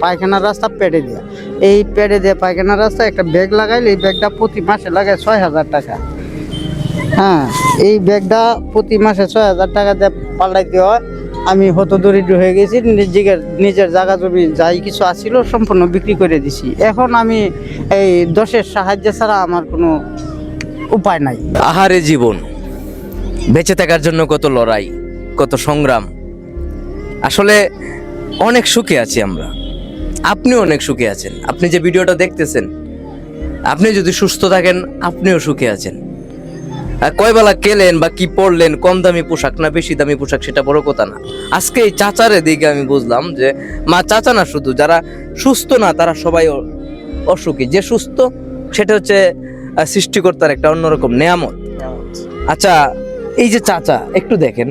পায়খানার রাস্তা পেটে দেওয়া, এই পেটে দিয়ে পায়খানার রাস্তা একটা ব্যাগ লাগাইলে এই ব্যাগটা প্রতি মাসে লাগায় 6,000 টাকা। হ্যাঁ, এই ব্যাগটা প্রতি মাসে 6,000 টাকা দিয়ে পাল্টাইতে হয়। আমি হতদরিদ্র হয়ে গেছি, নিজের জায়গা জমি যাই কিছু আসছিল সম্পূর্ণ বিক্রি করে দিছি। এখন আমি এই দশের সাহায্য ছাড়া আমার কোনো উপায় নাই। আহারে জীবন, বেঁচে থাকার জন্য কত লড়াই, কত সংগ্রাম। আসলে অনেক সুখে আছি আমরা, আপনিও অনেক সুখে আছেন। আপনি যে ভিডিওটা দেখতেছেন, আপনি যদি সুস্থ থাকেন আপনিও সুখে আছেন। কয় বেলা কেলেন বা কি পড়লেন, কম দামি পোশাক না বেশি দামি পোশাক, সেটা বড় কথা না। আজকে এই চাচারে দিকে আমি বুঝলাম যে চাচা না, শুধু যারা সুস্থ না তারা সবাই অসুখী। যে সুস্থ সেটা হচ্ছে সৃষ্টিকর্তার একটা অন্যরকম নেয়ামত। আচ্ছা, এই যে চাচা একটু দেখেন,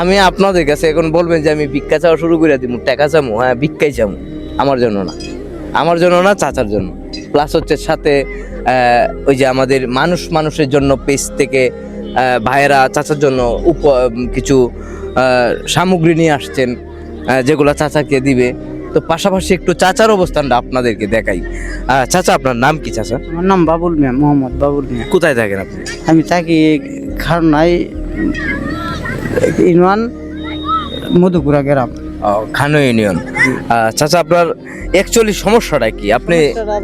আমি আপনাদের কাছে এখন বলবেন যে আমি ভিক্ষা চাওয়া শুরু করে দিব, টাকা চামু, হ্যাঁ ভিক্ষাই চামু, আমার জন্য না, আমার জন্য না, চাচার জন্য। প্লাস হচ্ছে সাথে ওই যে আমাদের মানুষের জন্য পেজ থেকে ভাইয়েরা চাচার জন্য কিছু সামগ্রী নিয়ে আসছেন, যেগুলো চাচাকে দিবে। তো পাশাপাশি একটু চাচার অবস্থানটা আপনাদেরকে দেখাই। চাচা, আপনার নাম কি চাচা? আমার নাম বাবুল মিয়া, মোহাম্মদ বাবুল মিয়া। কোথায় থাকেন আপনি? আমি থাকি খারনাই ইউনিয়ন, মধুপুরা গ্রাম। খানো ইউনিয়ন। চাচা, আপনার অ্যাকচুয়ালি সমস্যাটা কি? আপনি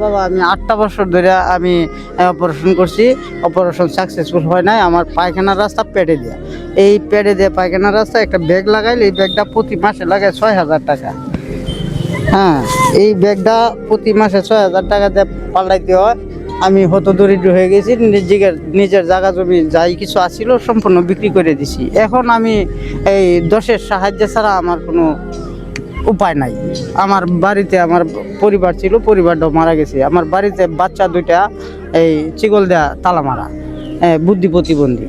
বাবা, আমি 8টা বছর ধরে আমি অপারেশন করছি, অপারেশন সাকসেসফুল হয় নাই। আমার পায়খানার রাস্তা পেটে দেওয়া, এই পেটে দিয়ে পায়খানার রাস্তা একটা ব্যাগ লাগাইলে এই ব্যাগটা প্রতি মাসে লাগায় 6,000 টাকা। হ্যাঁ, এই ব্যাগটা প্রতি মাসে 6,000 টাকা দিয়ে পাল্টাইতে হয়। আমি হতদরিদ্র হয়ে গেছি, নিজের জায়গা জমি যাই কিছু আসছিল সম্পূর্ণ বিক্রি করে দিছি। এখন আমি এই দশের সাহায্য ছাড়া আমার কোনো উপায় নাই। আমার বাড়িতে আমার পরিবার ছিল, পরিবারটাও মারা গেছে। আমার বাড়িতে বাচ্চা 2টা এই চিগল দেয়া তালা মারা, বুদ্ধি প্রতিবন্ধী।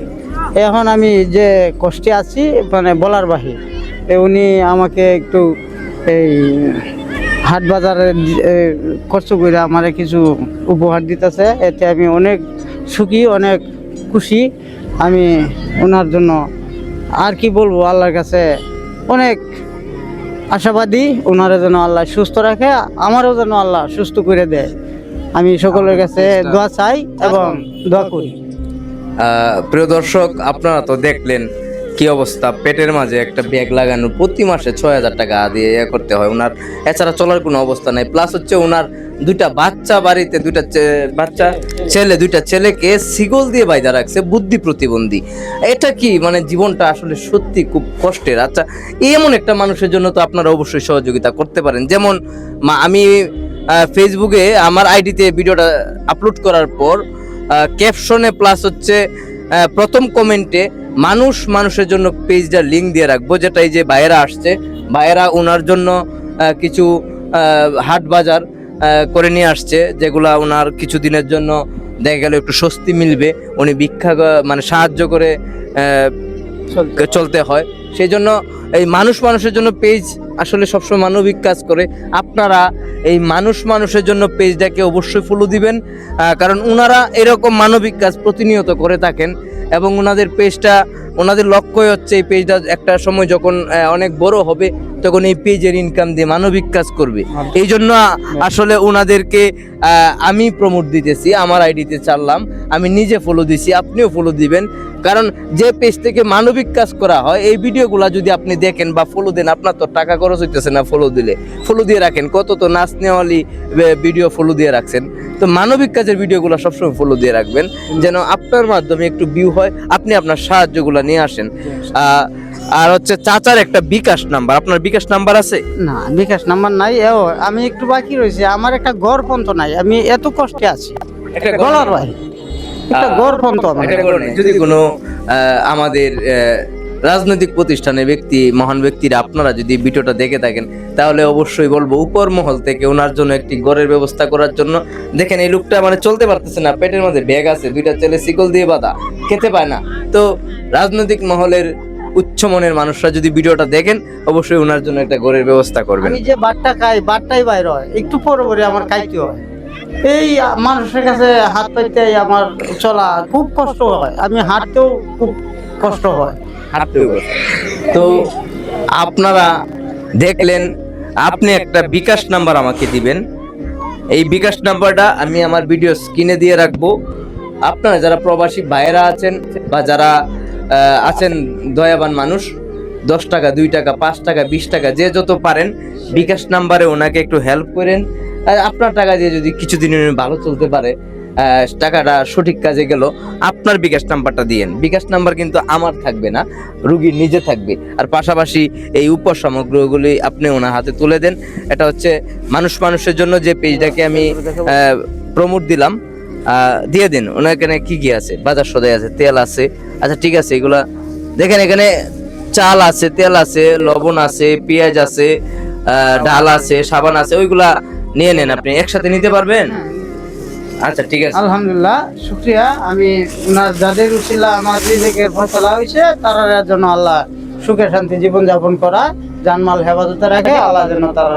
এখন আমি যে কষ্টে আছি মানে বলার বাহির। উনি আমাকে একটু এই হাট বাজারে খরচ করে আমার কিছু উপহার দিতেছে, এতে আমি অনেক সুখী, অনেক খুশি। আমি ওনার জন্য আর কি বলবো, আল্লাহর কাছে অনেক আশাবাদী, ওনারা যেন আল্লাহ সুস্থ রাখে, আমারও যেন আল্লাহ সুস্থ করে দেয়। আমি সকলের কাছে দোয়া চাই এবং দোয়া করি। প্রিয় দর্শক, আপনারা তো দেখলেন কি অবস্থা। পেটের মাঝে একটা ব্যাগ লাগানো, প্রতি মাসে 6,000 টাকা দিয়ে করতে হয় ওনার, এছাড়া চলার কোনো অবস্থা নাই। প্লাস হচ্ছে ওনার 2টা বাচ্চা বাড়িতে, 2টা বাচ্চা ছেলে, 2টা ছেলেকে শিকল দিয়ে বাইধা রাখছে, বুদ্ধি প্রতিবন্ধী। এটা কি মানে জীবনটা আসলে সত্যি খুব কষ্টের। আচ্ছা, এমন একটা মানুষের জন্য তো আপনারা অবশ্যই সহযোগিতা করতে পারেন। যেমন আমি ফেসবুকে আমার আইডিতে ভিডিওটা আপলোড করার পর ক্যাপশনে প্লাস হচ্ছে প্রথম কমেন্টে মানুষের জন্য পেজটা লিঙ্ক দিয়ে রাখবো, যেটা এই যে ভাইয়েরা আসছে, ভাইয়েরা ওনার জন্য কিছু হাট বাজার করে নিয়ে আসছে, যেগুলা ওনার কিছুদিনের জন্য দেখা গেল একটু স্বস্তি মিলবে। উনি ভিক্ষা মানে সাহায্য করে চলতে হয়, সেই জন্য এই মানুষের জন্য পেজ আসলে সবসময় মানবিক কাজ করে। আপনারা এই মানুষের জন্য পেজটাকে অবশ্যই ফলো দিবেন, কারণ ওনারা এরকম মানবিক কাজ প্রতিনিয়ত করে থাকেন এবং ওনাদের পেজটা, ওনাদের লক্ষ্যই হচ্ছে এই পেজটা একটা সময় যখন অনেক বড় হবে তখন এই পেজের ইনকাম দিয়ে মানবিক কাজ করবে। এই জন্য আসলে ওনাদেরকে আমি প্রমোট দিতেছি, আমার আইডিতে চাললাম, আমি নিজে ফলো দিছি, আপনিও ফলো দিবেন। কারণ যে পেজ থেকে মানবিক কাজ করা হয়, এই ভিডিওগুলো যদি আপনি দেখেন বা ফলো দেন, আপনার তো টাকা খরচ হইতেছে না ফলো দিলে। ফলো দিয়ে রাখেন, কত তো নাচ নেওয়ালি ভিডিও ফলো দিয়ে রাখছেন। তো মানবিক কাজের ভিডিওগুলো সবসময় ফলো দিয়ে রাখবেন, যেন আপনার মাধ্যমে একটু ভিউ হয়, আপনি আপনার সাহায্যগুলো নিয়ে আসেন। আর হচ্ছে চাচার একটা বিকাশ নাম্বার, আপনার বিকাশ নাম্বার আছে? না, বিকাশ নাম্বার নাই। আমি একটু বাকি রয়েছে, আমার একটা ঘর পর্যন্ত নাই, আমি এত কষ্টে আছি, একটা গলার বাহির একটা ঘর পর্যন্ত আমার। যদি কোনো আমাদের রাজনৈতিক প্রতিষ্ঠানের ব্যক্তি, মহান ব্যক্তিরা আপনারা যদি ভিডিওটা দেখে থাকেন, তাহলে অবশ্যই বলবো উপর মহল থেকে ওনার জন্য একটি ঘরের ব্যবস্থা করার জন্য। দেখেন এই লোকটা মানে চলতে পারতেছে না, পেটের মধ্যে ব্যাগ আছে, 2টা ছেলে শিকল দিয়ে বাঁধা, খেতে পায় না। তো রাজনৈতিক মহলের উচ্চ মনের মানুষরা যদি ভিডিওটা দেখেন, অবশ্যই ওনার জন্য একটা ঘরের ব্যবস্থা করবেন। আমি যে বাটটা খাই, বাটটাই বাইর হয়, একটু পরে পরে আমার খাইতে হয়। এই মানুষের কাছে হাত পাইতে আমার চলা খুব কষ্ট হয়, আমি হাঁটতেও খুব কষ্ট হয়। তো আপনারা দেখলেন আপনি একটা বিকাশ নাম্বার আমাকে দিবেন। এই বিকাশ নাম্বারটা আমি আমার ভিডিও স্ক্রিনে দিয়ে রাখবো। আপনারা যারা প্রবাসী ভাইয়েরা আছেন বা যারা আছেন দয়াবান মানুষ, 10 টাকা, 2 টাকা, 5 টাকা, 20 টাকা, যে যত পারেন বিকাশ নাম্বারে ওনাকে একটু হেল্প করেন। আর আপনার টাকা দিয়ে যদি কিছুদিন উনি ভালো চলতে পারে, টাকাটা সঠিক কাজে গেল, আপনার বিকাশ নাম্বারটা দিয়েন। বিকাশ নাম্বার কিন্তু আমার থাকবে না, রুগীর নিজে থাকবে। আর পাশাপাশি এই উপসামগ্রীগুলি আপনি ওনার হাতে তুলে দেন। এটা হচ্ছে মানুষের জন্য যে পেজটাকে আমি প্রমোট দিলাম, দিয়ে দিন। ওনার এখানে কি কি আছে? বাজার সদাই আছে, তেল আছে। আচ্ছা ঠিক আছে, এগুলা দেখেন, এখানে চাল আছে, তেল আছে, লবণ আছে, পেঁয়াজ আছে, ডাল আছে, সাবান আছে, ওইগুলা নিয়ে নেন। আপনি একসাথে নিতে পারবেন? আচ্ছা ঠিক আছে, আলহামদুলিল্লাহ, শুকরিয়া। আমি যাদের উসিলা আমার রিজিকের ফয়সালা হয়েছে তারা যেন আল্লাহ সুখে শান্তি জীবন যাপন করা, জানমাল হেফাজতে রাখে, আল্লাহ যেন তারা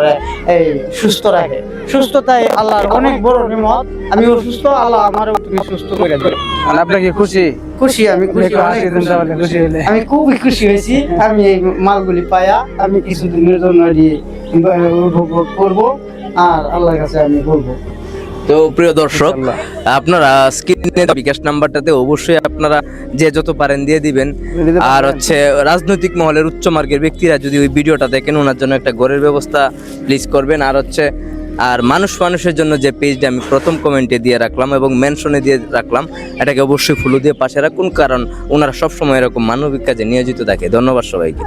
এই সুস্থ রাখে। সুস্থতাই আল্লাহর অনেক বড় নিয়ামত। আমি অসুস্থ, আল্লাহ আমারও তুমি সুস্থ করে দেবে। মানে আপনি কি খুশি? খুশি, আমি খুশি, একটু হাসি দিন তাহলে, খুশি হলে। আমি খুবই খুশি হয়েছি। আমি এই মালগুলি পায়া আমি কিছুদিনের জন্য উপভোগ করবো, আর আল্লাহর কাছে আমি বলবো। তো প্রিয় দর্শক, আপনারা স্ক্রিনে বিকাশ নাম্বারটাতে অবশ্যই আপনারা যে যত পারেন দিয়ে দিবেন। আর হচ্ছে রাজনৈতিক মহলের উচ্চ মার্গের ব্যক্তিরা যদি ওই ভিডিওটা দেখেন, ওনার জন্য একটা ঘরের ব্যবস্থা প্লিজ করবেন। আর হচ্ছে আর মানুষের জন্য যে পেজটা আমি প্রথম কমেন্টে দিয়ে রাখলাম এবং মেনশনে দিয়ে রাখলাম, এটাকে অবশ্যই ফলো দিয়ে পাশে রাখুন, কারণ ওনারা সবসময় এরকম মানবিক কাজে নিয়োজিত থাকে। ধন্যবাদ সবাইকে।